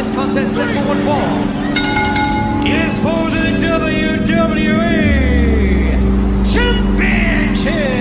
this contest set for one fall is for the WWE Championship.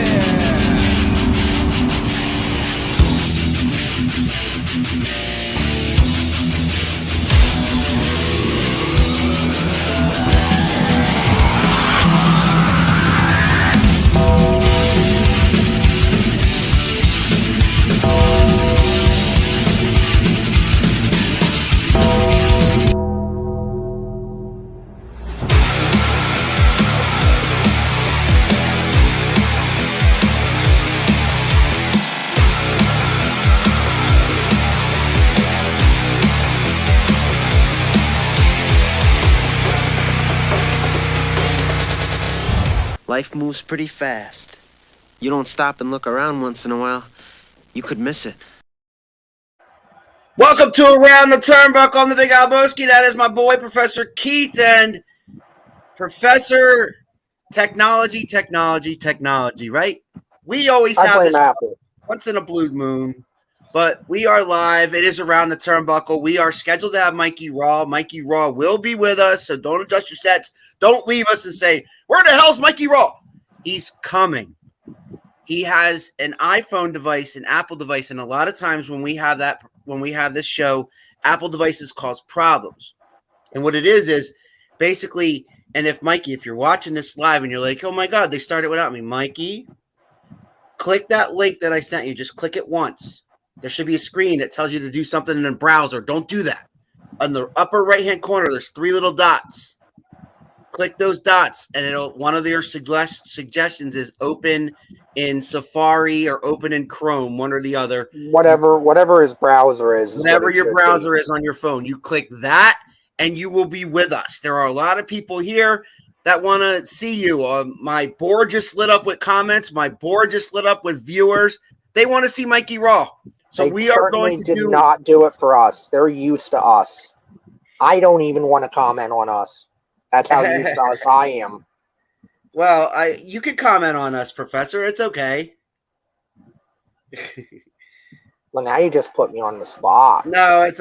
Life moves pretty fast. You don't stop and look around once in a while, you could miss it. Welcome to Around the Turnbuckle. I'm the big Albowski. That is my boy, Professor Keith, and Professor Technology, right? We always have this once in a blue moon, but we are live. It is Around the Turnbuckle. We are scheduled to have Mikey Raw. Mikey Raw will be with us, so don't adjust your sets. Don't leave us and say, where the hell's Mikey Raw? He's coming. He has an iPhone device, an Apple device, and a lot of times when we have this show, Apple devices cause problems. And what it is basically, and if Mikey, if you're watching this live and you're like, oh my God, they started without me, Mikey, click that link that I sent you. Just click it once. There should be a screen that tells you to do something in the browser. Don't do that. On the upper right-hand corner, there's 3 little dots. Click those dots, and one of your suggestions is open in Safari or open in Chrome, one or the other. Whatever his browser is. Whatever your browser is on your phone, you click that, and you will be with us. There are a lot of people here that want to see you. My board just lit up with comments. My board just lit up with viewers. They want to see Mikey Raw. So we are going to not do it for us. They're used to us. I don't even want to comment on us. That's how used to us I am. Well, you can comment on us, Professor. It's okay. Well, now you just put me on the spot. No, it's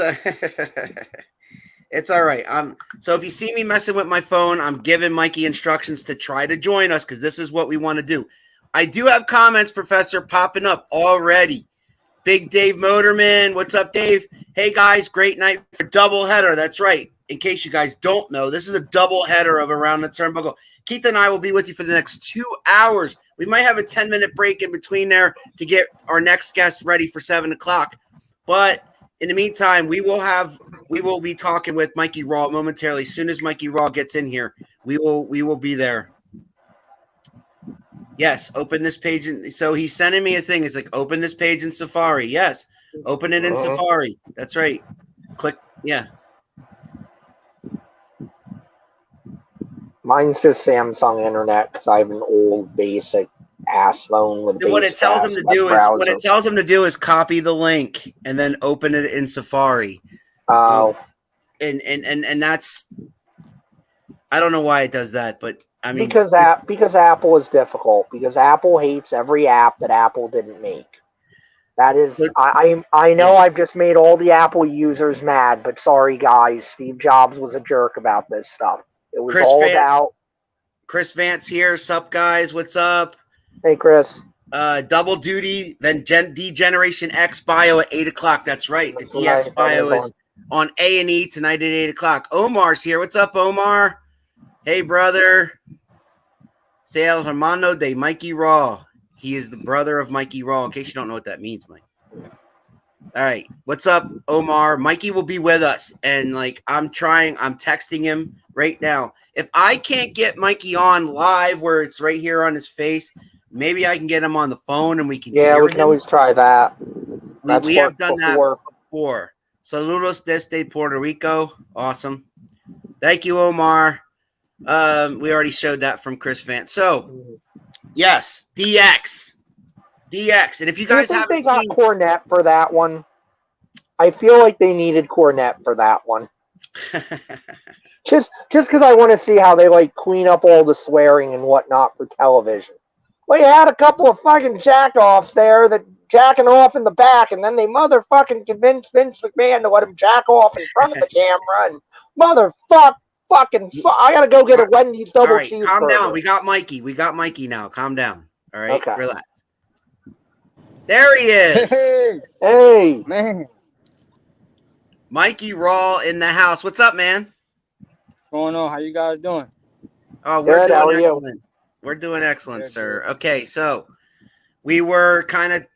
all right. So if you see me messing with my phone, I'm giving Mikey instructions to try to join us because this is what we want to do. I do have comments, Professor, popping up already. Big Dave Motorman. What's up, Dave? Hey, guys. Great night for doubleheader. That's right. In case you guys don't know, this is a double header of Around the Turnbuckle. Keith and I will be with you for the next 2 hours. We might have a 10-minute break in between there to get our next guest ready for 7 o'clock. But in the meantime, we will be talking with Mikey Raw momentarily. As soon as Mikey Raw gets in here, we will be there. Yes, open this page. So he's sending me a thing. It's like, open this page in Safari. Yes, open it in Safari. That's right. Click, yeah. Mine's just Samsung Internet because I have an old basic ass phone with. So what it tells him to do is copy the link and then open it in Safari. Oh, and that's, I don't know why it does that, but I mean because Apple is difficult because Apple hates every app that Apple didn't make. That is, I know I've just made all the Apple users mad, but sorry guys, Steve Jobs was a jerk about this stuff. It was about Chris Vance here. Sup, guys? What's up? Hey, Chris. Double duty, then D-Generation X bio at 8 o'clock. That's right. The DX bio is on A&E tonight at 8 o'clock. Omar's here. What's up, Omar? Hey, brother. Say el hermano de Mikey Raw. He is the brother of Mikey Raw, in case you don't know what that means, Mike. All right. What's up, Omar? Mikey will be with us. And, I'm texting him right now. If I can't get Mikey on live where it's right here on his face, maybe I can get him on the phone and we can hear we can always try that. We have done that before. Saludos desde Puerto Rico. Awesome. Thank you, Omar. We already showed that from Chris Vance. So, yes, DX. And if you guys haven't seen... they got Cornette for that one? I feel like they needed Cornette for that one. Just because I want to see how they clean up all the swearing and whatnot for television. Well, you had a couple of fucking jack-offs there that jacking off in the back, and then they motherfucking convinced Vince McMahon to let him jack off in front of the camera, and I gotta go get a Wendy's double cheeseburger. Calm down. We got Mikey now. Calm down. All right, okay. Relax. There he is. Hey, man. Mikey Raw in the house. What's up, man? What's going on? How you guys doing? Oh, we're good. How are doing you? excellent. We're doing excellent, Good, sir. good. Okay, so we were kind of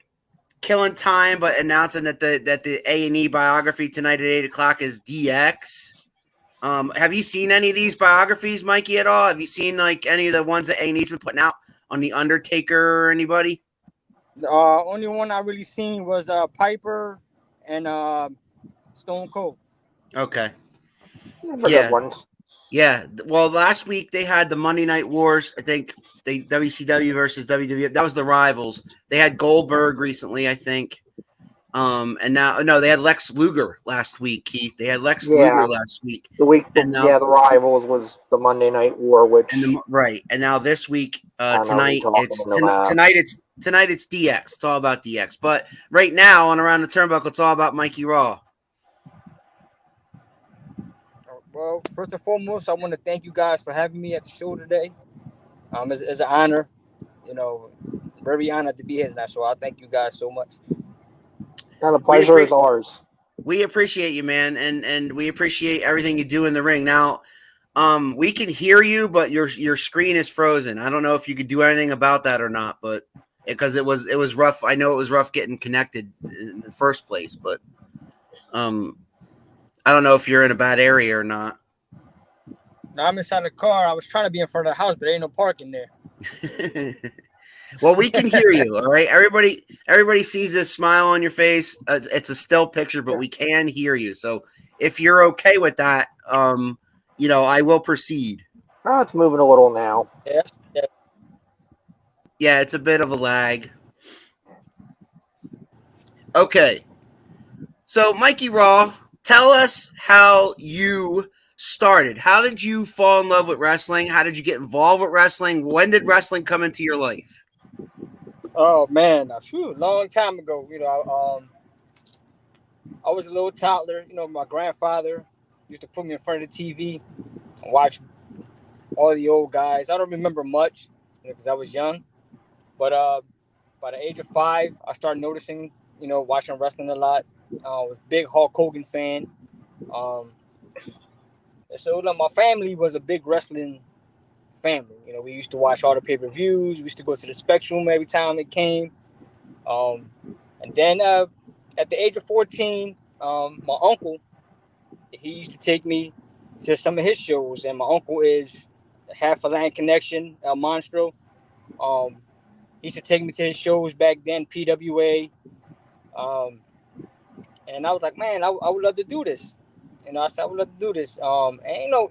killing time, but announcing that the A&E biography tonight at 8:00 is DX. Have you seen any of these biographies, Mikey, at all? Have you seen like any of the ones that A&E's been putting out on the Undertaker or anybody? Only one I really seen was Piper and Stone Cold. Okay. good ones. Yeah. Well, last week they had the Monday Night Wars. I think WCW versus WWF. That was the rivals. They had Goldberg recently, I think. And now they had Lex Luger last week, Keith. They had Lex Luger last week. The week, and now, the rivals was the Monday Night War, which and now this week, tonight it's DX. It's all about DX. But right now on Around the Turnbuckle, it's all about Mikey Raw. Well, first and foremost, I want to thank you guys for having me at the show today. It's an honor, very honored to be here tonight. So I thank you guys so much. And the pleasure is ours. We appreciate you, man, and we appreciate everything you do in the ring. Now, we can hear you, but your screen is frozen. I don't know if you could do anything about that or not, but because it was rough. I know it was rough getting connected in the first place, but I don't know if you're in a bad area or not. No, I'm inside the car. I was trying to be in front of the house, but there ain't no parking there. Well, we can hear you. All right. Everybody sees this smile on your face. It's a still picture, but we can hear you. So if you're okay with that, I will proceed. Oh, it's moving a little now. Yes. Yeah, it's a bit of a lag. Okay. So Mikey Raw, tell us how you started. How did you fall in love with wrestling? How did you get involved with wrestling? When did wrestling come into your life? Oh man, long time ago. I was a little toddler. My grandfather used to put me in front of the TV and watch all the old guys. I don't remember much because I was young, but by the age of 5, I started noticing, watching wrestling a lot. I was a big Hulk Hogan fan. So my family was a big wrestling family. We used to watch all the pay-per-views. We used to go to the Spectrum every time it came. And then at the age of 14, my uncle, he used to take me to some of his shows. And my uncle is half a Land Connection, El Monstro. He used to take me to his shows back then, PWA. And I was like, man, I would love to do this. I said, I would love to do this. And,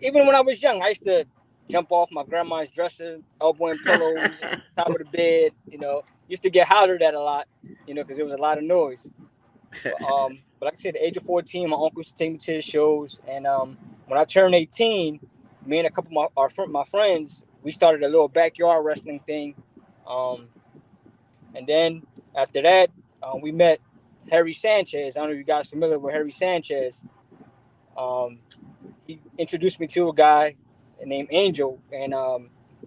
even when I was young, I used to jump off my grandma's dresser, elbowing pillows, top of the bed, used to get hollered at a lot, because there was a lot of noise. But like I said, at the age of 14, my uncle used to take me to his shows. And when I turned 18, me and a couple of my friends, we started a little backyard wrestling thing. And then after that, we met Harry Sanchez. I don't know if you guys are familiar with Harry Sanchez. He introduced me to a guy named Angel, and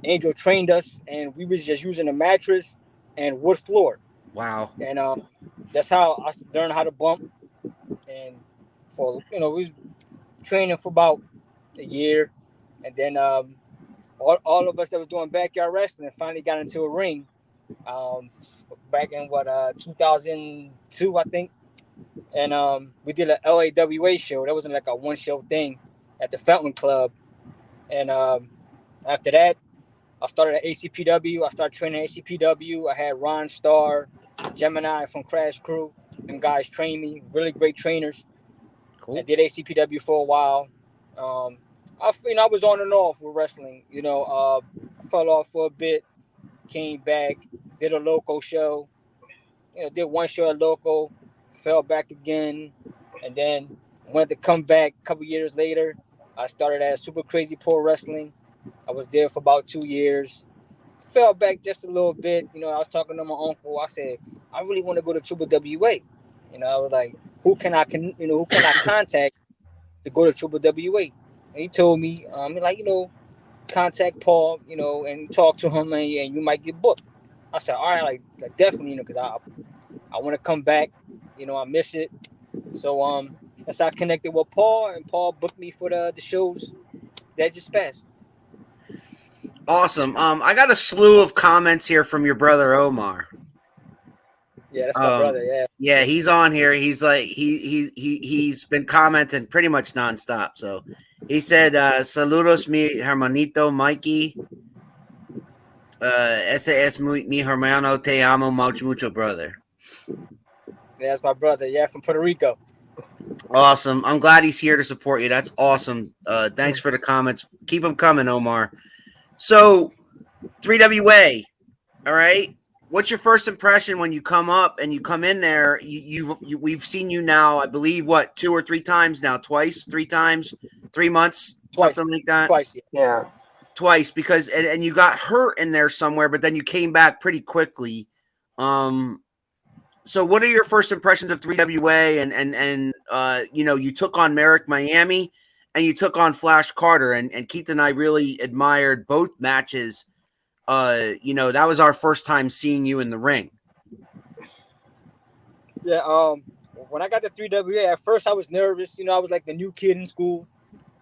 Angel trained us, and we was just using a mattress and wood floor. Wow. And that's how I learned how to bump. And for we was training for about a year, and then all of us that was doing backyard wrestling finally got into a ring back in 2002, I think. And we did an LAWA show. That wasn't like a one-show thing at the Fountain Club. And after that, I started at ACPW. I started training at ACPW. I had Ron Starr, Gemini from Crash Crew. Them guys trained me. Really great trainers. Cool. I did ACPW for a while. I was on and off with wrestling. I fell off for a bit, came back, did a local show. Did one show at local, fell back again, and then wanted to come back a couple years later. I started at Super Crazy Pro Wrestling. I was there for about 2 years. Fell back just a little bit. I was talking to my uncle. I said, I really want to go to Triple WA. I was like, who can I contact to go to Triple WA? And he told me, contact Paul, and talk to him, and you might get booked. I said, all right, like definitely, because I want to come back. I miss it. So that's how I connected with Paul, and Paul booked me for the shows that just passed. Awesome. I got a slew of comments here from your brother Omar. Yeah, that's my brother. Yeah. Yeah, he's on here. He's like he's been commenting pretty much nonstop. So he said, "Saludos mi hermanito Mikey. Ese es mi hermano. Te amo mucho, brother." Yeah, that's my brother. Yeah, from Puerto Rico. Awesome. I'm glad he's here to support you. That's awesome. Thanks for the comments. Keep them coming, Omar. So, 3WA. All right. What's your first impression when you come up and you come in there? We've seen you now, I believe, 2 or 3 times now? Twice, 3 times, 3 months, Twice. something like that. Twice, yeah. Twice, because and you got hurt in there somewhere, but then you came back pretty quickly. So what are your first impressions of 3WA? And you took on Merrick Miami and you took on Flash Carter, and Keith and I really admired both matches. That was our first time seeing you in the ring. Yeah, when I got to 3WA, at first I was nervous. I was like the new kid in school.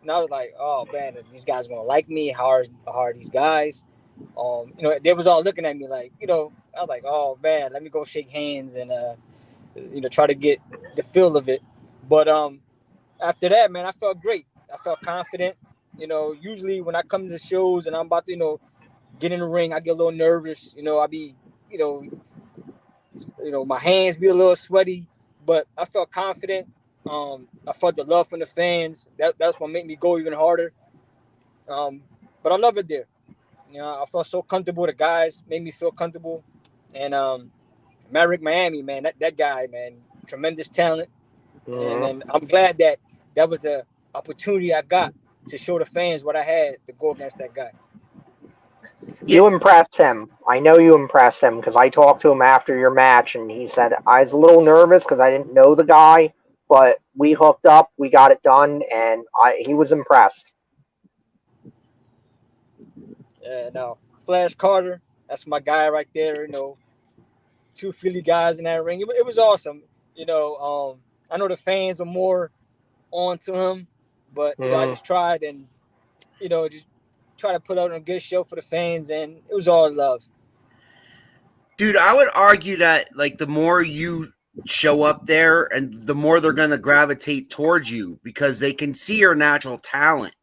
And I was like, oh, man, these guys are going to like me. How are these guys? They was all looking at me like, I was like, oh, man, let me go shake hands and, try to get the feel of it. But after that, man, I felt great. I felt confident. Usually when I come to the shows and I'm about to, get in the ring, I get a little nervous. I be, my hands be a little sweaty, but I felt confident. I felt the love from the fans. That's what made me go even harder. But I love it there. I felt so comfortable. The guys made me feel comfortable. And Merrick Miami, man, that guy, man, tremendous talent. And I'm glad that was the opportunity I got to show the fans what I had to go against that guy. You impressed him. I know you impressed him because I talked to him after your match, and he said, I was a little nervous because I didn't know the guy, but we hooked up, we got it done, and he was impressed. Yeah, no. Flash Carter, that's my guy right there, 2 Philly guys in that ring. It was awesome. I know the fans were more on to him, but I just tried and, just try to put out a good show for the fans, and it was all love. Dude, I would argue that the more you show up there, and the more they're going to gravitate towards you because they can see your natural talent.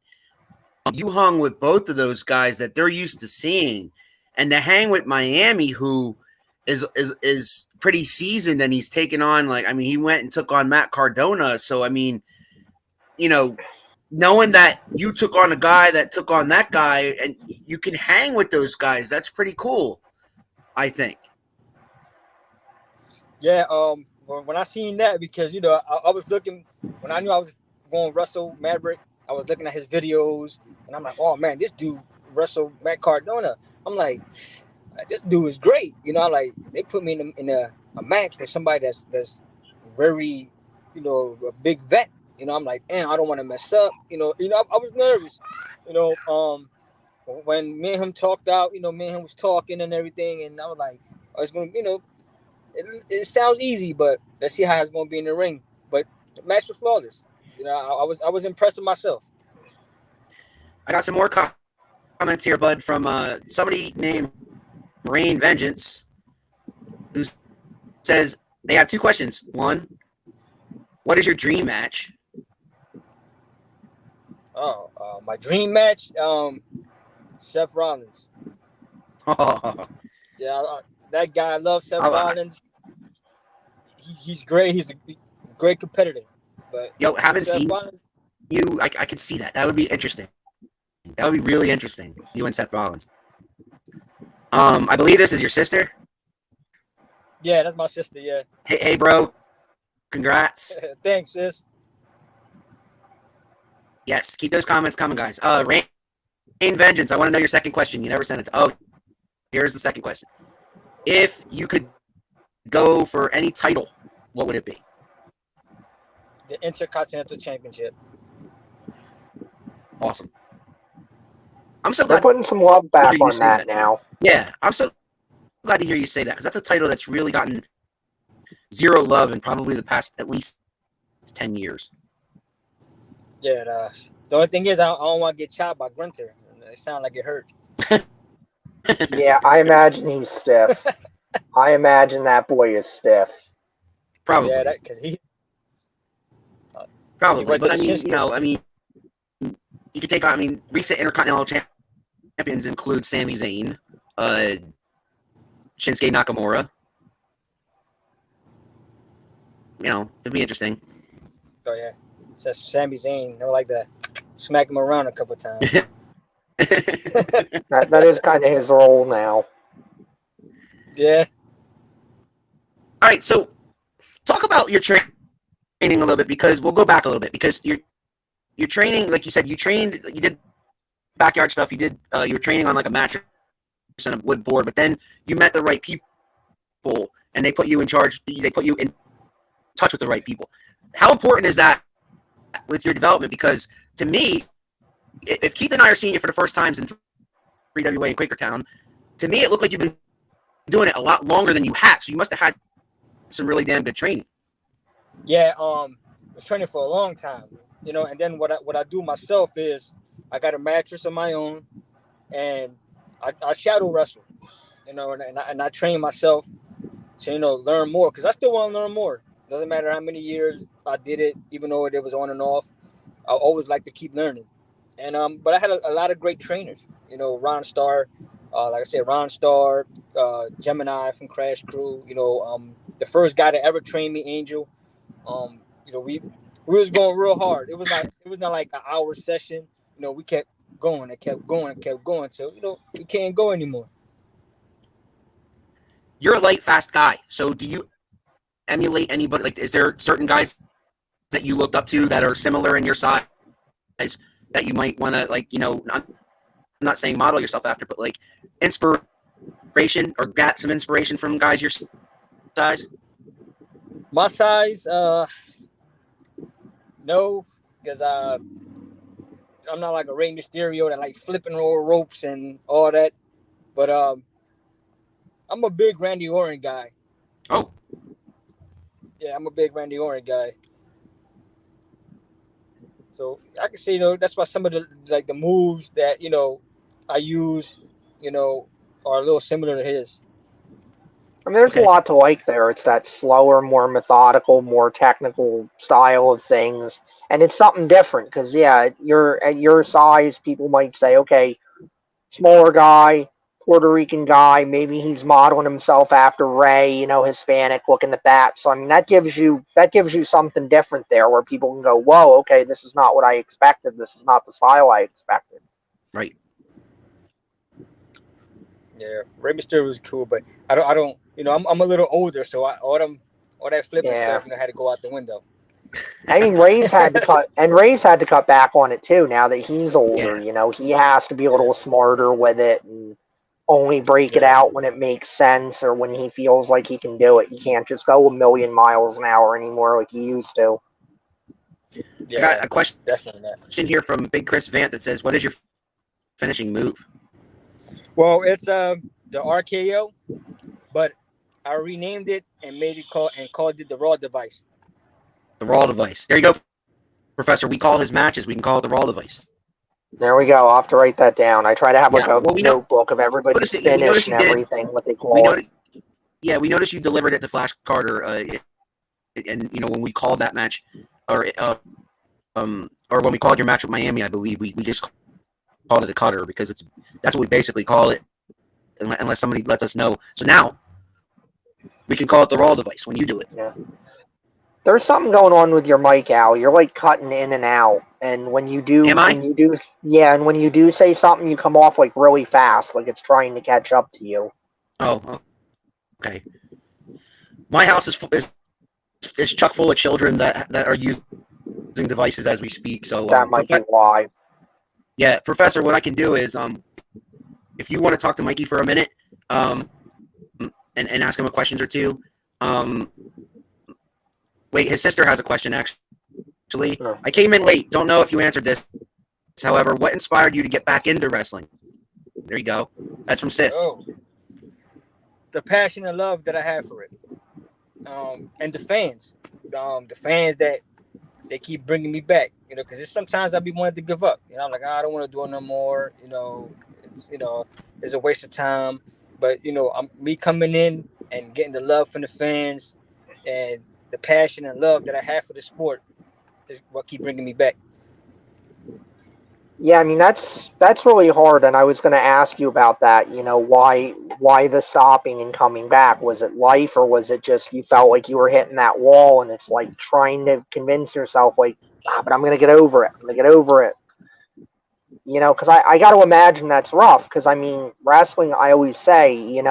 You hung with both of those guys that they're used to seeing, and to hang with Miami, who is pretty seasoned, and he's taken on he went and took on Matt Cardona. So knowing that you took on a guy that took on that guy, and you can hang with those guys, that's pretty cool, I think. Yeah, when I seen that, because, I was looking, when I knew I was going to wrestle Maverick, I was looking at his videos, and I'm like, oh, man, this dude wrestled Matt Cardona. I'm like, this dude is great. They put me in a match with somebody that's very, a big vet. I'm like, I don't want to mess up. I was nervous. When me and him talked out, me and him was talking and everything, and I was like, I was going to, it sounds easy, but let's see how it's going to be in the ring. But the match was flawless. I was impressed with myself. I got some more comments here, bud, from somebody named Rain Vengeance, who says they have 2 questions. 1, what is your dream match? My dream match, Seth Rollins. Yeah, that guy, I love Seth Rollins. He's great. He's a great competitor. But haven't seen Rollins, you. I could see that. That would be interesting. That would be really interesting. You and Seth Rollins. I believe this is your sister. Yeah, that's my sister. Yeah. Hey, bro. Congrats. Thanks, sis. Yes, keep those comments coming, guys. Rain Vengeance, I want to know your second question. You never sent it. Here's the second question. If you could go for any title, what would it be? The Intercontinental Championship. Awesome. I'm so They're glad putting some love back you on say that now. Yeah, I'm so glad to hear you say that because that's a title that's really gotten zero love in probably the past at least 10 years. Yeah, it does. The only thing is, I don't want to get chopped by Grunter. It sounds like it hurt. Yeah, I imagine he's stiff. I imagine that boy is stiff. Probably. Yeah, because he. Probably, but I mean, you could take on. I mean, recent Intercontinental champions include Sami Zayn, Shinsuke Nakamura. You know, it'd be interesting. Oh yeah, so Sami Zayn. They would like to smack him around a couple times. That is kind of his role now. Yeah. All right, so talk about your training a little bit because we'll go back a little bit because you're training, like you said, you did backyard stuff, you were training on like a mattress and a wood board, but then you met the right people and they put you in charge, they put you in touch with the right people. How important is that with your development? Because to me, if Keith and I are seeing you for the first times in 3WA in Quakertown, to me it looked like you've been doing it a lot longer than you have, so you must have had some really damn good training. Yeah, I was training for a long time, you know, and then what I do myself is I got a mattress of my own, and I shadow wrestle, you know, and I train myself to, you know, learn more because I still want to learn more. Doesn't matter how many years I did it, even though it was on and off. I always like to keep learning, and but I had a lot of great trainers, you know, Ron Starr, like I said, Ron Starr, Gemini from Crash Crew, you know, the first guy to ever train me, Angel. You know, we was going real hard. It was not like an hour session. You know, we kept going and kept going and kept going. So, you know, we can't go anymore. You're a light, fast guy. So do you emulate anybody? Like, is there certain guys that you looked up to that are similar in your size that you might want to, like, you know, I'm not saying model yourself after, but like inspiration or got some inspiration from guys your size? My size, no, because I'm not like a Rey Mysterio that like flipping over ropes and all that. But I'm a big Randy Orton guy. Oh. Yeah, I'm a big Randy Orton guy. So I can say, you know, that's why some of the moves that, you know, I use, you know, are a little similar to his. I mean, there's a lot to like there. It's that slower, more methodical, more technical style of things. And it's something different because, yeah, at your size, people might say, okay, smaller guy, Puerto Rican guy, maybe he's modeling himself after Ray, you know, Hispanic, looking at that. So, I mean, that gives you something different there where people can go, whoa, okay, this is not what I expected. This is not the style I expected. Right. Yeah, Rey Mysterio was cool, but I don't, you know, I'm a little older, so all that flipping stuff, you know, had to go out the window. I mean, Ray's had to cut back on it too. Now that he's older, you know, he has to be a little smarter with it and only break it out when it makes sense or when he feels like he can do it. He can't just go 1,000,000 miles an hour anymore like he used to. Yeah, I got a question definitely here from Big Chris Vant that says, "What is your finishing move?" Well, it's the RKO, but I renamed it and called it the Raw device. The Raw device. There you go, Professor. We call his matches. We can call it the Raw device. There we go. I'll have to write that down. I try to have like a notebook of everybody's finish and everything, what they call it. We noticed you delivered it to Flash Carter, and you know when we called that match, or when we called your match with Miami, I believe we just called it a cutter because that's what we basically call it, unless somebody lets us know. So now we can call it the Raw device when you do it. Yeah. There's something going on with your mic, Al. You're like cutting in and out, and when you do, and when you do say something, you come off like really fast, like it's trying to catch up to you. Oh, okay. My house is chock full of children that are using devices as we speak. So that might be why. Yeah, Professor, what I can do is, if you want to talk to Mikey for a minute, and ask him a question or two, Wait, his sister has a question, actually. Oh. I came in late. Don't know if you answered this. However, what inspired you to get back into wrestling? There you go. That's from Sis. Oh, the passion and love that I have for it. And the fans that they keep bringing me back, because sometimes I be wanting to give up. I'm like, I don't want to do it no more. It's a waste of time. But I'm me coming in and getting the love from the fans and the passion and love that I have for the sport is what keep bringing me back. Yeah, I mean that's really hard, and I was going to ask you about that. Why the stopping and coming back? Was it life, or was it just you felt like you were hitting that wall, and it's like trying to convince yourself, like, but I'm going to get over it. I'm going to get over it. Because I got to imagine that's rough. Because I mean, wrestling, I always say,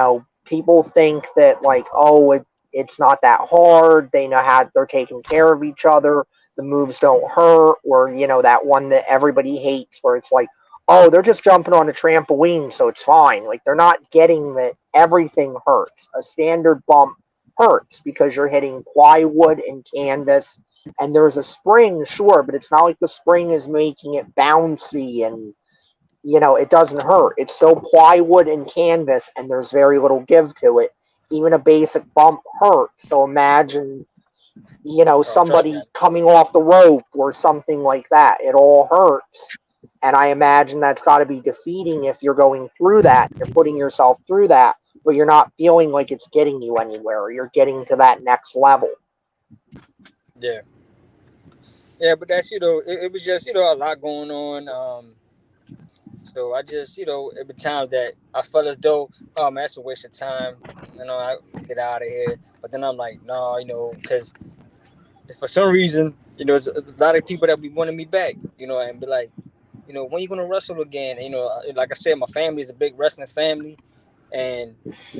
people think that like, oh, it's not that hard. They know how they're taking care of each other. The moves don't hurt, or that one that everybody hates where it's like, oh, they're just jumping on a trampoline, so it's fine. Like, they're not getting that everything hurts. A standard bump hurts because you're hitting plywood and canvas, and there's a spring, sure, but it's not like the spring is making it bouncy and it doesn't hurt. It's still plywood and canvas, and there's very little give to it. Even a basic bump hurts, so imagine somebody coming off the rope or something like that. It all hurts. And I imagine that's got to be defeating if you're going through that. You're putting yourself through that, but you're not feeling like it's getting you anywhere. Or you're getting to that next level. Yeah. Yeah, but that's, it was just, a lot going on. So I just, every time that I felt as though, oh, man, that's a waste of time. I get out of here. But then I'm like, no, because for some reason, there's a lot of people that be wanting me back, and be like, when you gonna wrestle again? And, like I said, my family is a big wrestling family, and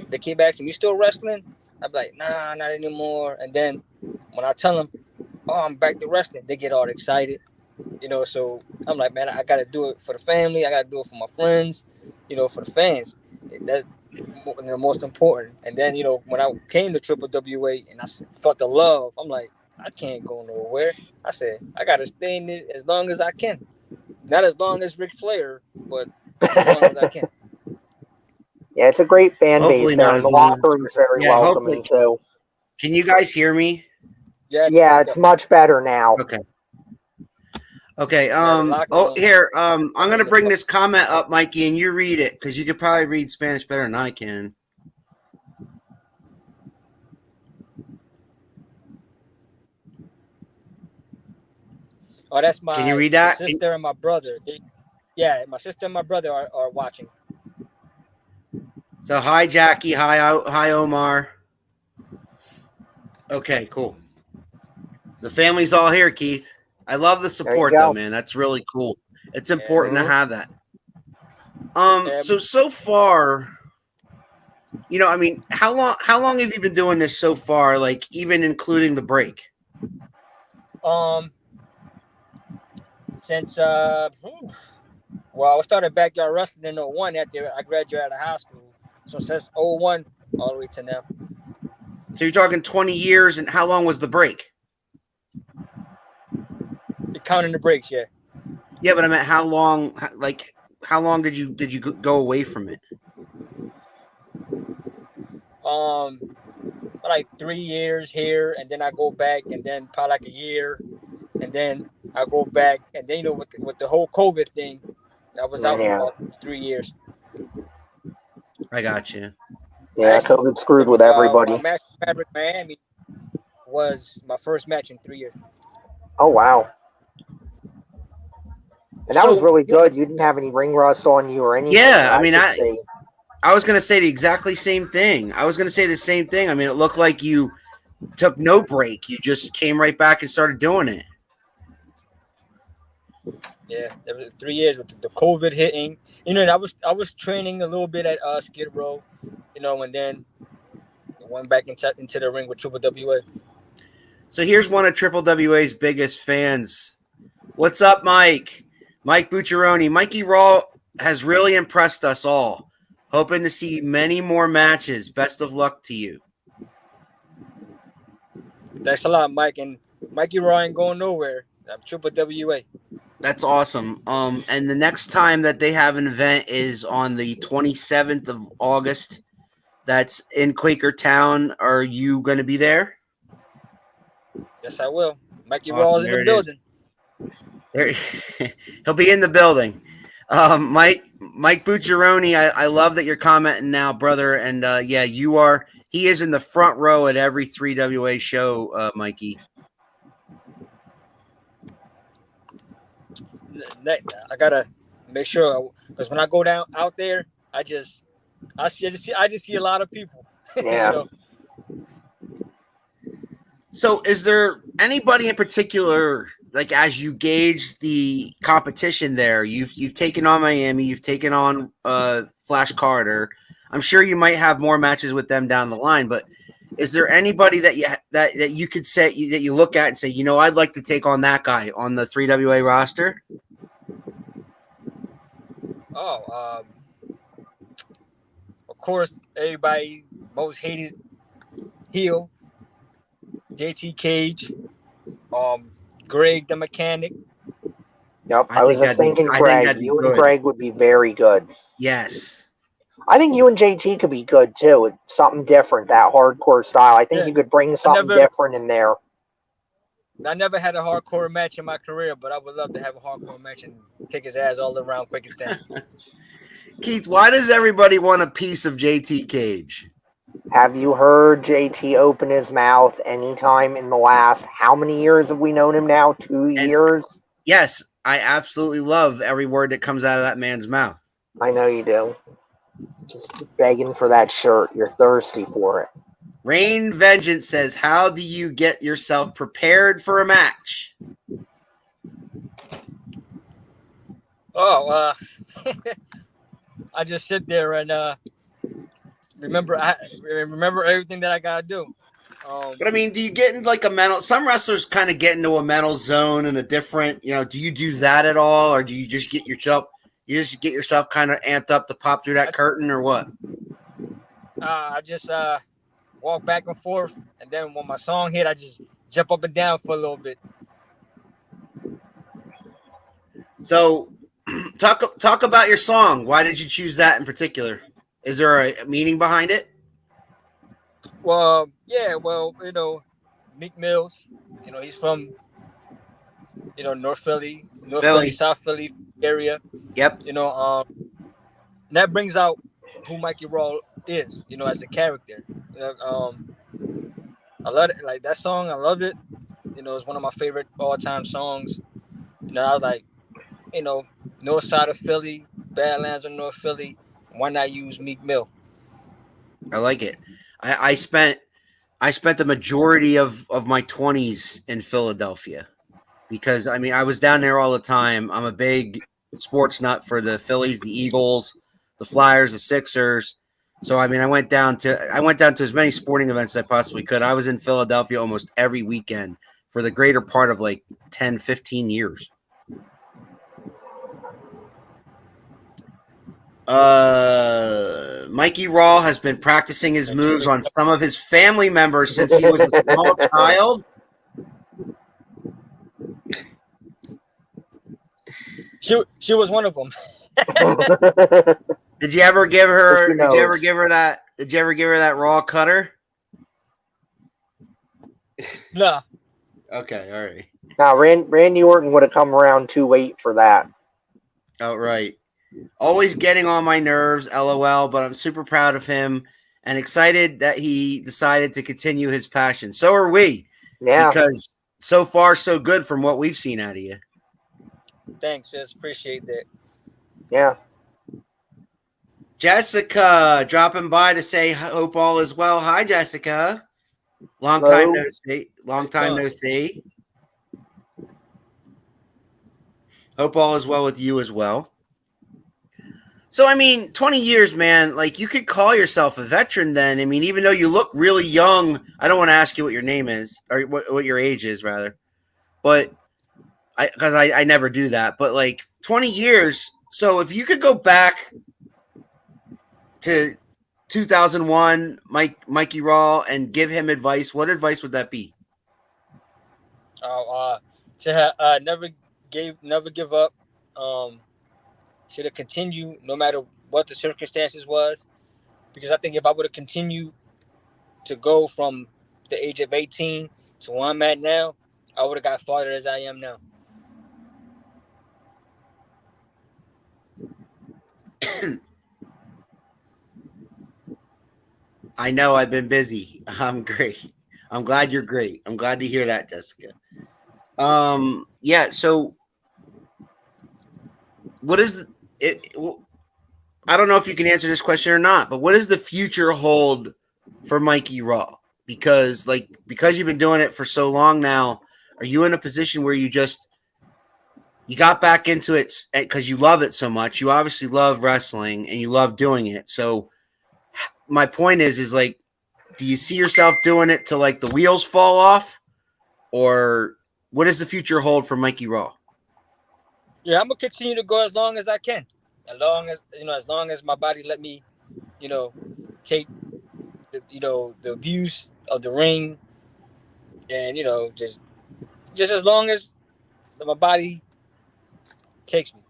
they keep asking me, you still wrestling? I'm like, nah, not anymore. And then when I tell them, oh, I'm back to wrestling, they get all excited, So I'm like, man, I gotta do it for the family. I gotta do it for my friends, for the fans. That's the most important. And then, when I came to Triple WA and I felt the love, I'm like, I can't go nowhere. I said, I got to stay in it as long as I can. Not as long as Ric Flair, but as long as I can. Yeah, it's a great fan Hopefully base there. not And as the long locker room's very welcoming, too. Can you guys hear me? Yeah, it's much better now. Okay. Here. I'm going to bring this comment up, Mikey, and you read it because you could probably read Spanish better than I can. Oh, that's my Can you read that? sister and my brother. My sister and my brother are watching. So, hi, Jackie. Hi, Omar. Okay, cool. The family's all here, Keith. I love the support, though, man. That's really cool. It's important to have that. So far, I mean, how long have you been doing this so far? Like, even including the break? Since I started backyard wrestling in 01 after I graduated out of high school. So since 01 all the way to now. So you're talking 20 years, and how long was the break? Counting the breaks, yeah. Yeah, but I meant how long? Like, how long did you go away from it? Like 3 years here, and then I go back, and then probably like a year, and then I go back, and then with the whole COVID thing, I was out for about 3 years. I got you. Yeah, COVID screwed with everybody. My match with Maverick Miami was my first match in 3 years. Oh wow! And that was really good. You didn't have any ring rust on you or anything. Yeah, I mean, I was going to say the exactly same thing. I was going to say the same thing. I mean, it looked like you took no break. You just came right back and started doing it. Yeah, there was 3 years with the COVID hitting. And I was training a little bit at Skid Row, and then went back into the ring with Triple WA. So here's one of Triple WA's biggest fans. What's up, Mike? Mike Bucciaroni. Mikey Raw has really impressed us all. Hoping to see many more matches. Best of luck to you. Thanks a lot, Mike. And Mikey Raw ain't going nowhere. I'm Triple WA. That's awesome. And the next time that they have an event is on the 27th of August. That's in Quakertown. Are you going to be there? Yes, I will. Mikey Awesome. Raw is in the building. There, he'll be in the building. Mike Bucciaroni, I love that you're commenting now, brother. And yeah, you are. He is in the front row at every 3WA show, Mikey. I gotta make sure, because when I go down out there, I just see a lot of people. Yeah. You know? So, is there anybody in particular, like as you gauge the competition there? You've taken on Miami, you've taken on Flash Carter. I'm sure you might have more matches with them down the line, but is there anybody that you could say that you look at and say, I'd like to take on that guy on the 3WA roster? Oh, of course, everybody most hated heel, JT Cage, Greg the Mechanic. Yep, I was just thinking Greg. You and Greg would be very good. Yes. I think you and JT could be good too. It's something different, that hardcore style. I think you could bring something different in there. I never had a hardcore match in my career, but I would love to have a hardcore match and kick his ass all around Quakertown. Keith, why does everybody want a piece of JT Cage? Have you heard JT open his mouth anytime in the last, how many years have we known him now? 2 years? Yes, I absolutely love every word that comes out of that man's mouth. I know you do. Just begging for that shirt. You're thirsty for it. Rain Vengeance says, how do you get yourself prepared for a match? Oh, I just sit there and remember everything that I gotta do. But I mean, do you get into like a mental? Some wrestlers kind of get into a mental zone and a different. Do you do that at all, or do you just get yourself? You just get yourself kind of amped up to pop through that curtain, or what? I just walk back and forth, and then when my song hit, I just jump up and down for a little bit. So, talk about your song. Why did you choose that in particular? Is there a meaning behind it? Well, yeah. Well, Meek Mills. He's from North Philly, South Philly area. Yep. That brings out who Mikey Raw is, as a character. I love it. Like that song, I love it. It's one of my favorite all-time songs. I was like, north side of Philly, Badlands of North Philly. Why not use Meek Mill? I like it. I spent the majority of my 20s in Philadelphia because I was down there all the time. I'm a big sports nut for the Phillies, the Eagles, the Flyers, the Sixers. So I went down to as many sporting events as I possibly could. I was in Philadelphia almost every weekend for the greater part of like 10, 15 years. Mikey Raw has been practicing his moves on some of his family members since he was a small child. She was one of them. Did you ever give her? Did you ever give her that raw cutter? No. Okay, all right. Now, Randy Orton would have come around too late for that. Oh, right. Always getting on my nerves, LOL, but I'm super proud of him and excited that he decided to continue his passion. So are we. Yeah. Because so far, so good from what we've seen out of you. Thanks, just appreciate that. Yeah. Jessica dropping by to say hope all is well. Hi, Jessica. Long time no see. Long time no see. Hope all is well with you as well. So, 20 years, man, like you could call yourself a veteran then. Even though you look really young, I don't want to ask you what your name is or what your age is, rather. But because I never do that. But like 20 years. So if you could go back to 2001, Mikey Raw, and give him advice, what advice would that be? Never give up. Should have continued no matter what the circumstances was, because I think if I would have continued to go from the age of 18 to where I'm at now, I would have got farther as I am now. I know I've been busy. I'm great. I'm glad you're great. I'm glad to hear that, Jessica. Yeah. So, what is it? I don't know if you can answer this question or not, but what does the future hold for Mikey Raw? Because you've been doing it for so long now, are you in a position where you got back into it because you love it so much? You obviously love wrestling and you love doing it. So my point is like, do you see yourself doing it till like the wheels fall off, or what does the future hold for Mikey Raw? Yeah, I'm gonna continue to go as long as I can, as long as my body let me, take the abuse of the ring, and just as long as my body takes me.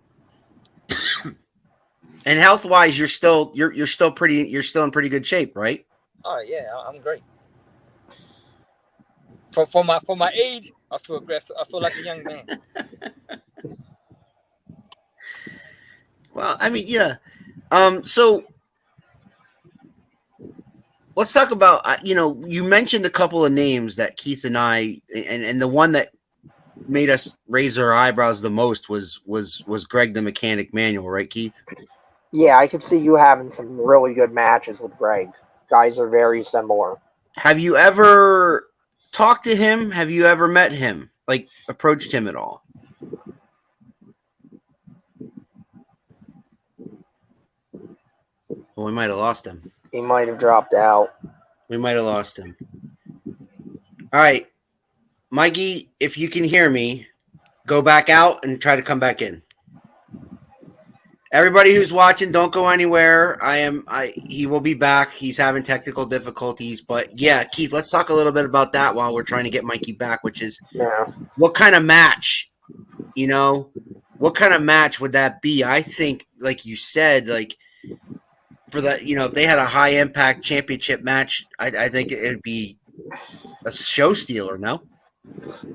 And health wise, you're still in pretty good shape, right? Oh yeah, I'm great. For my age, I feel great. I feel like a young man. Well, I mean, yeah. So let's talk about, you mentioned a couple of names that Keith and I, and the one that made us raise our eyebrows the most was Greg the Mechanic Manuel, right, Keith? Yeah, I could see you having some really good matches with Greg. Guys are very similar. Have you ever talked to him? Have you ever met him? Like, approached him at all? Well, we might have lost him. He might have dropped out. We might have lost him. All right. Mikey, if you can hear me, go back out and try to come back in. Everybody who's watching, don't go anywhere. He will be back. He's having technical difficulties. But yeah, Keith, let's talk a little bit about that while we're trying to get Mikey back, which is what kind of match, what kind of match would that be? I think, like you said, like for the, if they had a high impact championship match, I think it'd be a show stealer, no?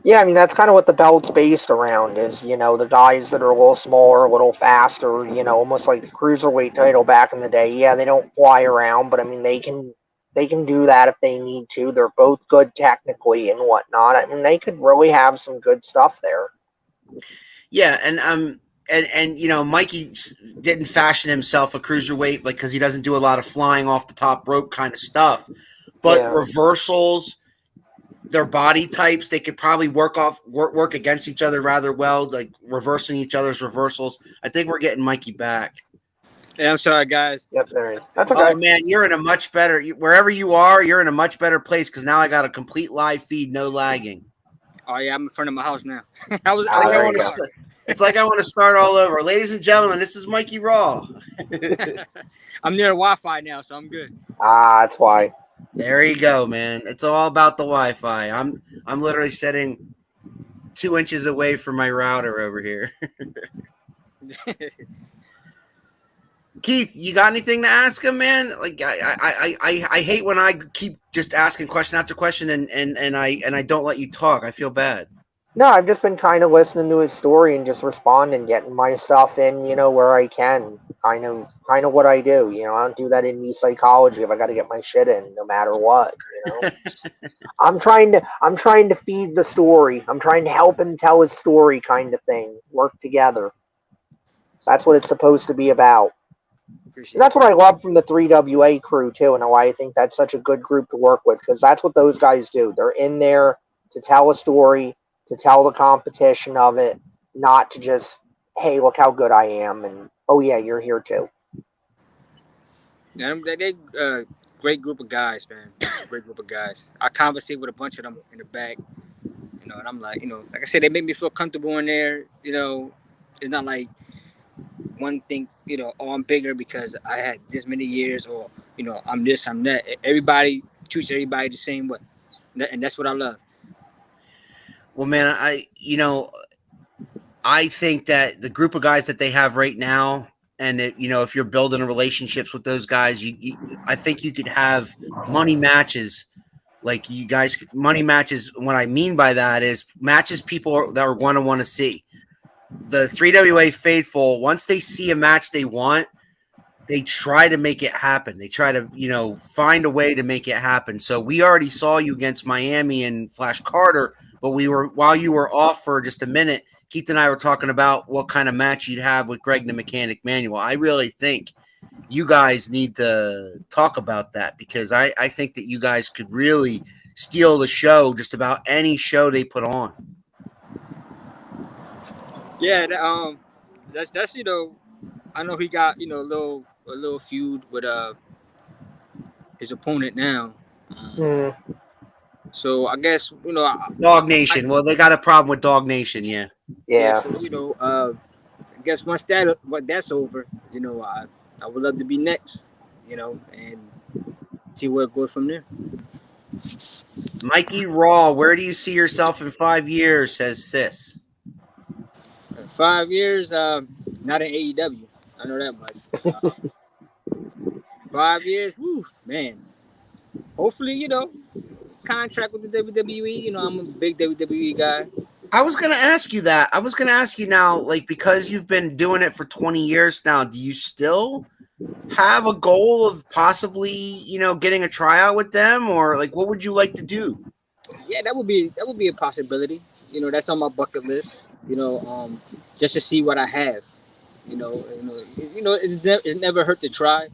Yeah, I mean, that's kind of what the belt's based around is, the guys that are a little smaller, a little faster, almost like the cruiserweight title back in the day. Yeah, they don't fly around, but I mean, they can do that if they need to. They're both good technically and whatnot. I mean, they could really have some good stuff there. Yeah, and Mikey didn't fashion himself a cruiserweight because he doesn't do a lot of flying off the top rope kind of stuff. But reversals, their body types, they could probably work against each other rather well, like reversing each other's reversals. I think we're getting Mikey back. Yeah, I'm sorry, guys. Yep, that's okay. Oh man, you're in a much better, wherever you are, you're in a much better place because now I got a complete live feed, no lagging. Oh yeah, I'm in front of my house now. It's like I want to start all over. Ladies and gentlemen, this is Mikey Raw. I'm near Wi-Fi now, so I'm good. That's why. There you go, man. It's all about the Wi-Fi. I'm literally sitting 2 inches away from my router over here. Keith, you got anything to ask him, man? Like I hate when I keep just asking question after question and I don't let you talk. I feel bad. No, I've just been kind of listening to his story and just responding, getting my stuff in, where I can. Kind of what I do. I don't do that indie psychology if I got to get my shit in, no matter what. I'm trying to feed the story. I'm trying to help him tell his story, kind of thing. Work together. That's what it's supposed to be about. And that's what I love from the 3WA crew too, and why I think that's such a good group to work with, because that's what those guys do. They're in there to tell a story, to tell the competition of it, not to just, hey, look how good I am, and oh yeah, you're here too. Yeah, they great group of guys, man. Great group of guys. I conversate with a bunch of them in the back, and I'm like, like I said, they make me feel comfortable in there. It's not like one thing, oh, I'm bigger because I had this many years, or I'm this, I'm that. Everybody treats everybody the same way, and that's what I love. Well, man, I think that the group of guys that they have right now, and if you're building relationships with those guys, I think you could have money matches. Like you guys, money matches. What I mean by that is matches people that are going to want to see. The 3WA faithful, once they see a match they want, they try to make it happen. They try to, find a way to make it happen. So we already saw you against Miami and Flash Carter, but while you were off for just a minute, Keith and I were talking about what kind of match you'd have with Greg the Mechanic Manuel. I really think you guys need to talk about that because I think that you guys could really steal the show, just about any show they put on. Yeah, that's I know he got a little feud with his opponent now. So I guess Dog Nation. Well, they got a problem with Dog Nation, yeah. Yeah. So I guess once that's over, I would love to be next, and see where it goes from there. Mikey Raw, where do you see yourself in 5 years? Says Sis. 5 years, not in AEW. I know that much. 5 years, woo, man. Hopefully, contract with the WWE. I'm a big WWE guy. I was going to ask you that. I was going to ask you now, like, because you've been doing it for 20 years now, do you still have a goal of possibly, getting a tryout with them, or like, what would you like to do? Yeah, that would be a possibility. That's on my bucket list. Just to see what I have. It's never hurt to try.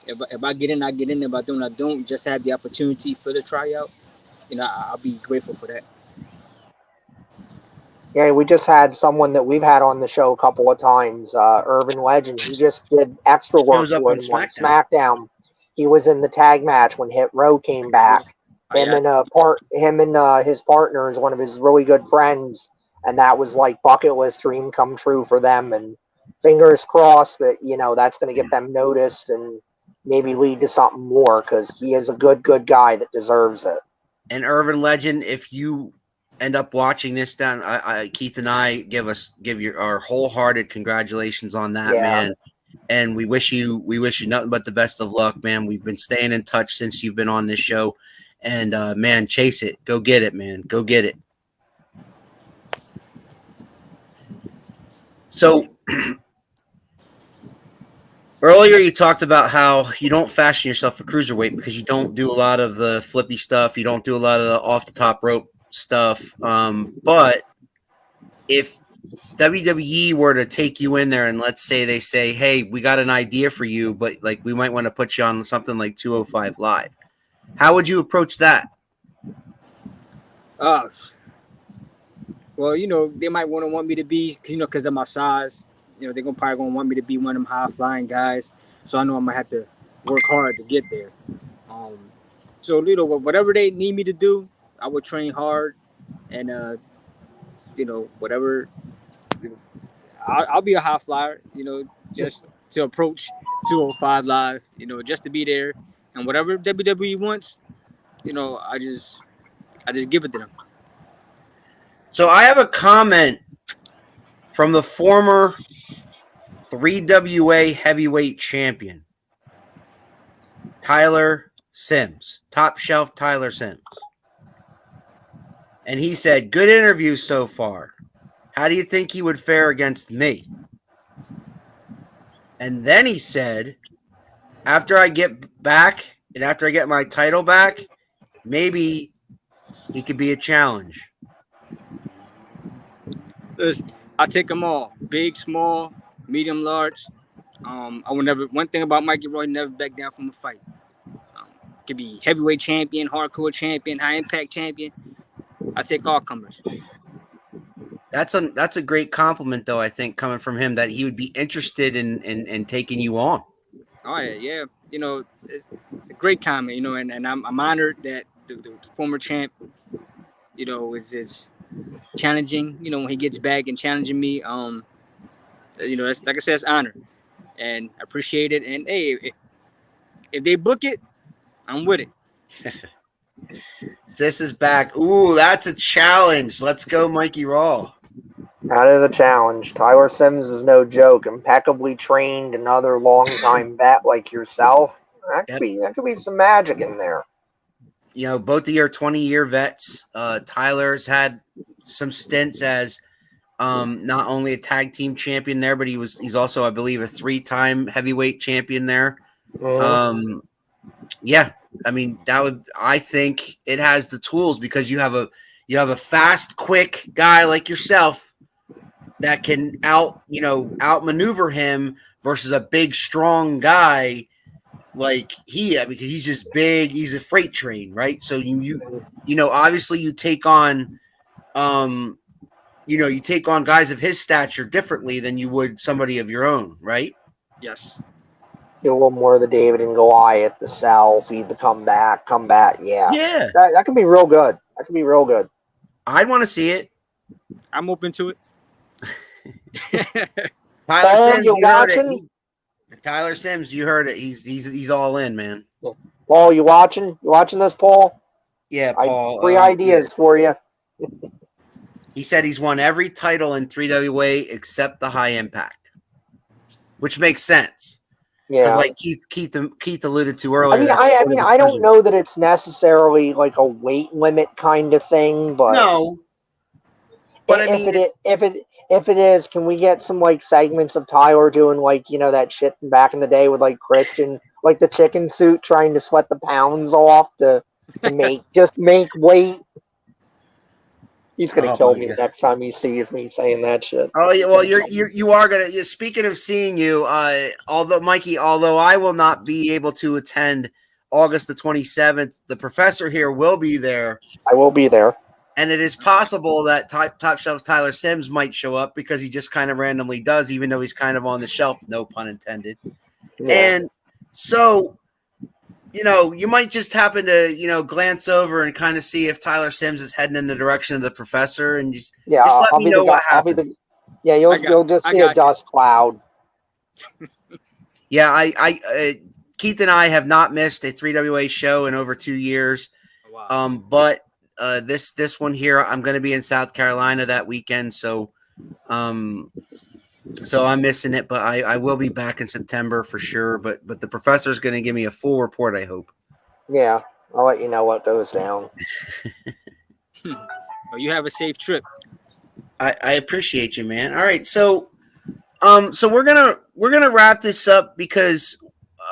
If I get in, I get in. If I don't, I don't. Just have the opportunity for the tryout. I'll be grateful for that. Yeah, we just had someone that we've had on the show a couple of times, Urban Legend. He just did extra work for him on SmackDown. He was in the tag match when Hit Row came back. Him and his partner is one of his really good friends, and that was like bucket list dream come true for them. And fingers crossed that that's going to get them noticed and maybe lead to something more because he is a good guy that deserves it. And Urban Legend, if you end up watching this down, Keith and I give our wholehearted congratulations on that, man. And we wish you nothing but the best of luck, man. We've been staying in touch since you've been on this show. And man, chase it. Go get it, man. Go get it. So earlier you talked about how you don't fashion yourself for cruiserweight because you don't do a lot of the flippy stuff. You don't do a lot of the off the top rope stuff. But if WWE were to take you in there and let's say they say, hey, we got an idea for you, but like we might want to put you on something like 205 Live. How would you approach that? Well, they might want me to be, because of my size. They're probably going to want me to be one of them high-flying guys. So I know I'm going to have to work hard to get there. So, whatever they need me to do, I would train hard. And, whatever, I'll be a high flyer, just to approach 205 Live, just to be there. And whatever WWE wants, I just give it to them. So I have a comment from the former 3WA heavyweight champion, Tyler Sims, Top Shelf Tyler Sims. And he said, good interview so far. How do you think he would fare against me? And then he said, after I get back and after I get my title back, maybe he could be a challenge. Listen, I take them all, big, small, medium, large. I will never. One thing about Mikey Raw, he never back down from a fight. Could be heavyweight champion, hardcore champion, high impact champion. I take all comers. That's a great compliment, though. I think coming from him that he would be interested in taking you on. Oh yeah. It's a great comment. And I'm honored that the former champ, is challenging. When he gets back and challenging me, that's like I said, it's honor, and I appreciate it. And hey, if they book it, I'm with it. Sis is back. Ooh, that's a challenge. Let's go, Mikey Raw. That is a challenge. Tyler Sims is no joke. Impeccably trained, another long-time vet like yourself. That could be some magic in there. You know, both of your 20-year vets. Tyler's had some stints as not only a tag team champion there, but he's also, I believe, a 3-time heavyweight champion there. Mm-hmm. Yeah, I mean, I think it has the tools because you have a fast, quick guy like yourself that can outmaneuver him versus a big, strong guy like because he's just big. He's a freight train, right? So obviously you take on, you take on guys of his stature differently than you would somebody of your own, right? Yes. Do a little more of the David and Goliath, the sell, feed the comeback. Yeah. Yeah. That could be real good. That could be real good. I'd want to see it. I'm open to it. Tyler Sims, you watching? Tyler Sims, you heard it. He's all in, man. Paul, you watching? You watching this, Paul? Yeah, Paul. 3 ideas for you. He said he's won every title in 3WA except the High Impact, which makes sense. Yeah, like Keith alluded to earlier. I don't know that it's necessarily like a weight limit kind of thing, but no. But if it is, can we get some like segments of Tyler doing like that shit from back in the day with like Christian, like the chicken suit trying to sweat the pounds off to make weight. He's gonna kill me the next time he sees me saying that shit. Oh yeah, well you are gonna. Speaking of seeing you, although I will not be able to attend August the 27th, the professor here will be there. I will be there, and it is possible that Top Shelf's Tyler Sims might show up because he just kind of randomly does, even though he's kind of on the shelf, no pun intended. Yeah. And so, you might just happen to, glance over and kind of see if Tyler Sims is heading in the direction of the professor, and just let me know what happened. You'll just see a dust cloud. Yeah, I Keith and I have not missed a 3WA show in over 2 years. Wow. But this one here, I'm going to be in South Carolina that weekend, so I'm missing it, but I will be back in September for sure. But the professor is going to give me a full report, I hope. Yeah, I'll let you know what goes down. Well, you have a safe trip. I appreciate you, man. All right, so we're gonna wrap this up because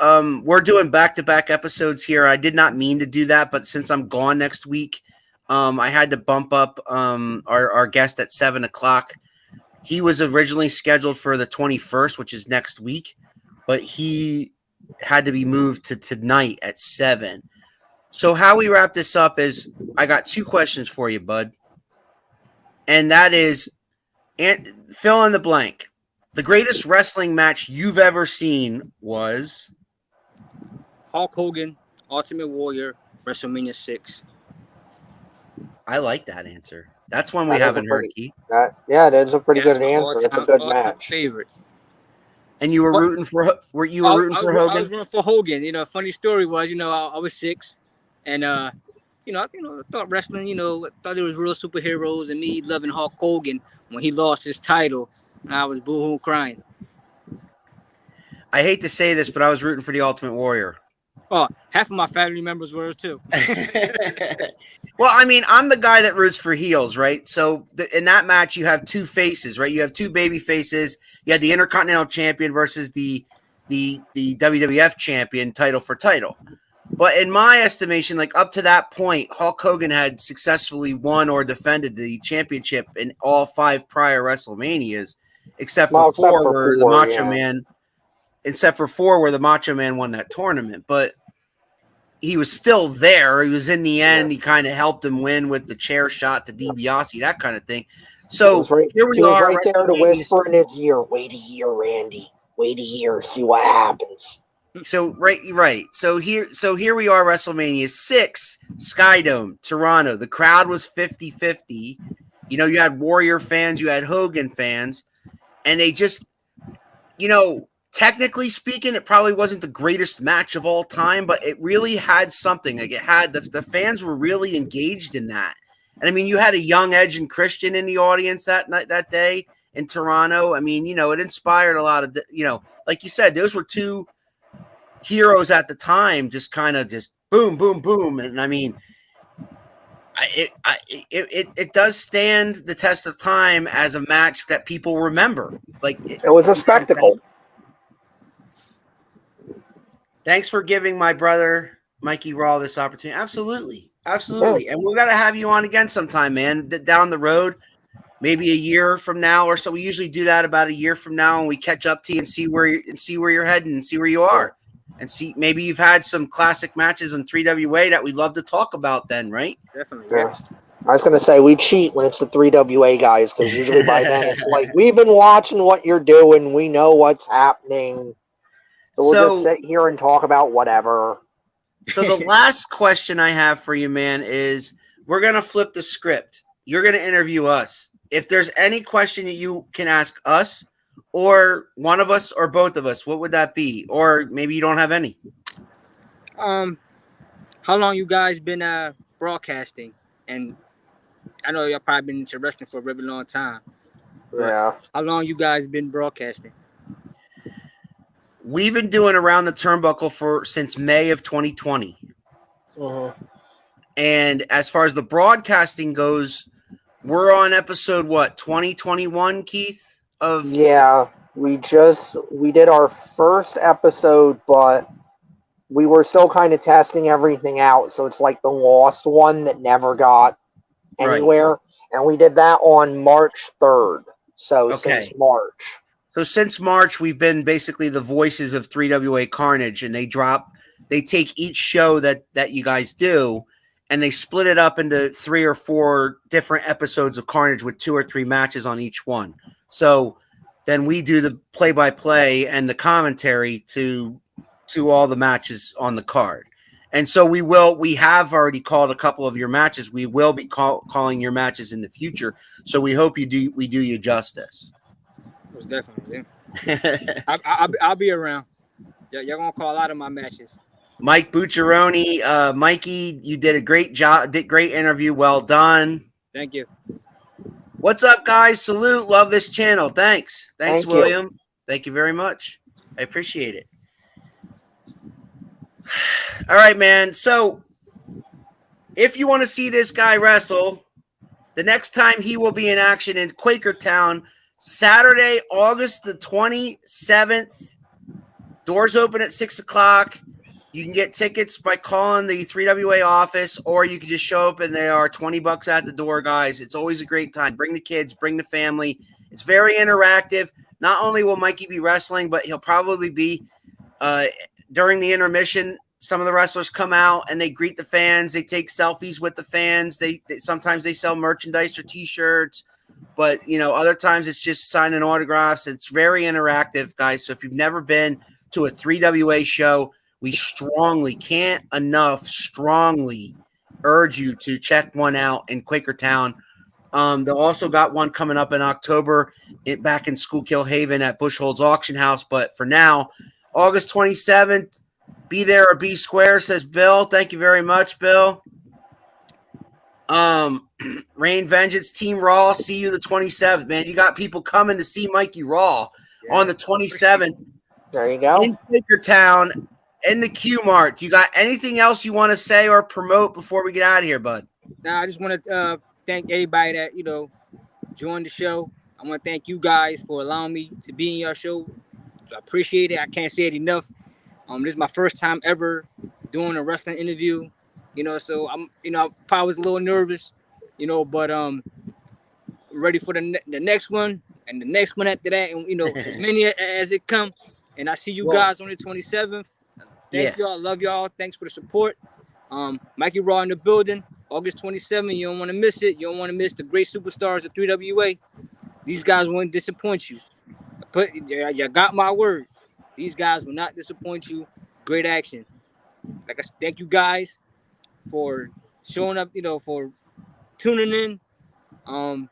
we're doing back-to-back episodes here. I did not mean to do that, but since I'm gone next week, I had to bump up our guest at 7:00. He was originally scheduled for the 21st, which is next week, but he had to be moved to tonight at 7. So how we wrap this up is I got 2 questions for you, bud. And that is, fill in the blank. The greatest wrestling match you've ever seen was? Hulk Hogan, Ultimate Warrior, WrestleMania 6. I like that answer. That's one we haven't heard, Keith. Yeah, that is a pretty good answer. It's a good match. Favorite. And you were rooting for Hogan? I was rooting for Hogan. Funny story was, I was 6, and I thought wrestling, thought there was real superheroes, and me loving Hulk Hogan when he lost his title, and I was boo-hoo crying. I hate to say this, but I was rooting for the Ultimate Warrior. Oh, half of my family members were too. Well, I mean, I'm the guy that roots for heels, right? So in that match, you have 2 faces, right? You have 2 baby faces. You had the Intercontinental Champion versus the WWF Champion, title for title. But in my estimation, like up to that point, Hulk Hogan had successfully won or defended the championship in all 5 prior WrestleManias, except for 4 where the Macho Man. Except for 4 where the Macho Man won that tournament. But he was still there. He was in the end. He kind of helped him win with the chair shot to DiBiase, that kind of thing. So here we are. Right there to whisper in his ear, wait a year, Randy. Wait a year, see what happens. So right. So here we are, WrestleMania 6, Skydome, Toronto. The crowd was 50-50. You had Warrior fans, you had Hogan fans, and they just, technically speaking, it probably wasn't the greatest match of all time, but it really had something. Like, it had the fans were really engaged in that. And I mean, you had a young Edge and Christian in the audience that night, that day in Toronto. I mean, it inspired a lot of, like you said, those were two heroes at the time, just kind of just boom, boom, boom. And I mean, it does stand the test of time as a match that people remember. Like, it was a spectacle. Thanks for giving my brother Mikey Raw this opportunity. Absolutely. Absolutely. And we're going to have you on again sometime, man, down the road, maybe a year from now or so. We usually do that about a year from now, and we catch up to you and see where you're heading and see where you are. And see, maybe you've had some classic matches on 3WA that we'd love to talk about then, right? Definitely. Yeah. I was going to say, we cheat when it's the 3WA guys, because usually by then it's like, we've been watching what you're doing. We know what's happening. So we'll just sit here and talk about whatever. So the last question I have for you, man, is we're going to flip the script. You're going to interview us. If there's any question that you can ask us or one of us or both of us, what would that be? Or maybe you don't have any. How long you guys been broadcasting? And I know y'all probably been into wrestling for a really long time. Yeah. How long you guys been broadcasting? We've been doing Around the Turnbuckle since May of 2020. And as far as the broadcasting goes, we're on episode, 2021, Keith? Yeah, we did our first episode, but we were still kind of testing everything out. So it's like the lost one that never got anywhere. Right. And we did that on March 3rd. So since March. So since March, we've been basically the voices of 3WA Carnage, and they take each show that you guys do, and they split it up into 3 or 4 different episodes of Carnage with 2 or 3 matches on each one. So then we do the play-by-play and the commentary to all the matches on the card. And so we have already called a couple of your matches. We will be calling your matches in the future. So we hope we do you justice. Most definitely. I'll be around. Y'all gonna call out of my matches. Mike Bucciaroni, Mikey, you did a great job. Great interview. Well done. Thank you. What's up, guys? Salute. Love this channel. Thanks, William. Thank you very much. I appreciate it. All right, man. So if you want to see this guy wrestle, the next time he will be in action in Quakertown, Saturday, August the 27th. Doors open at 6 o'clock. You can get tickets by calling the 3WA office, or you can just show up and they are $20 at the door, guys. It's always a great time. Bring the kids, bring the family. It's very interactive. Not only will Mikey be wrestling, but he'll probably be during the intermission. Some of the wrestlers come out and they greet the fans. They take selfies with the fans. They sometimes they sell merchandise or T-shirts. But, other times it's just signing autographs. It's very interactive, guys. So if you've never been to a 3WA show, we can't strongly urge you to check one out in Quakertown. They'll also got one coming up in October back in Schuylkill Haven at Bushholz Auction House. But for now, August 27th, be there or be square, says Bill. Thank you very much, Bill. Rain Vengeance, Team Raw, see you the 27th, man. You got people coming to see Mikey Raw on the 27th. There you go. In Quakertown, in the Q Mart. You got anything else you want to say or promote before we get out of here, bud? Now, I just want to thank everybody that, joined the show. I want to thank you guys for allowing me to be in your show. I appreciate it. I can't say it enough. This is my first time ever doing a wrestling interview. So I'm, I probably was a little nervous, but ready for the next one and the next one after that, and as many as it come. And I see you guys on the 27th. Thank y'all, love y'all. Thanks for the support. Mikey Raw in the building, August 27th. You don't want to miss it. You don't want to miss the great superstars of 3WA. These guys won't disappoint you. You got my word. These guys will not disappoint you. Great action. Like I said, thank you guys for showing up, for tuning in. And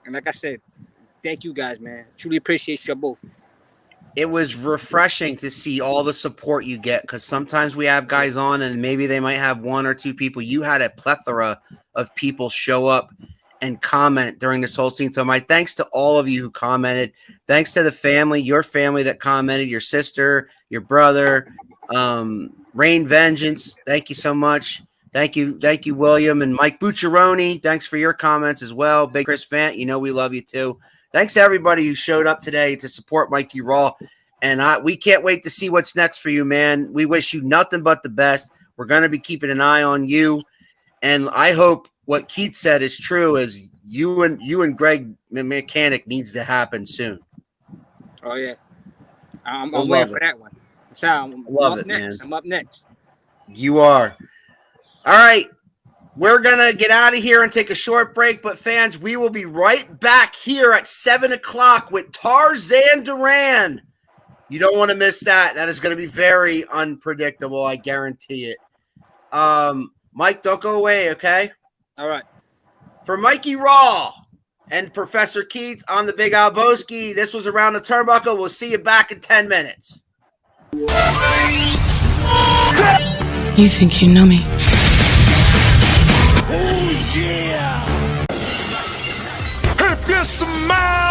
like I said, thank you guys, man. Truly appreciate you both. it was refreshing to see all the support you get, because sometimes we have guys on and maybe they might have one or two people. You had a plethora of people show up and comment during this whole scene. So my thanks to all of you who commented. Thanks to the family, your family that commented, your sister, your brother, Rain Vengeance. Thank you so much. Thank you, William and Mike Bucciaroni. Thanks for your comments as well. Big Chris Fant, you know we love you too. Thanks to everybody who showed up today to support Mikey Raw. And we can't wait to see what's next for you, man. We wish you nothing but the best. We're going to be keeping an eye on you. And I hope what Keith said is true, is you and Greg Mechanic needs to happen soon. Oh, yeah. I'm waiting for that one. So I'm up next. Man. I'm up next. You are. All right. We're going to get out of here and take a short break. But, fans, we will be right back here at 7 o'clock with Tarzan Duran. You don't want to miss that. That is going to be very unpredictable. I guarantee it. Mike, don't go away, okay? All right. For Mikey Raw and Professor Keith on the Big Albowski, this was Around the Turnbuckle. We'll see you back in 10 minutes. You think you know me? Oh, yeah. Hey, bless my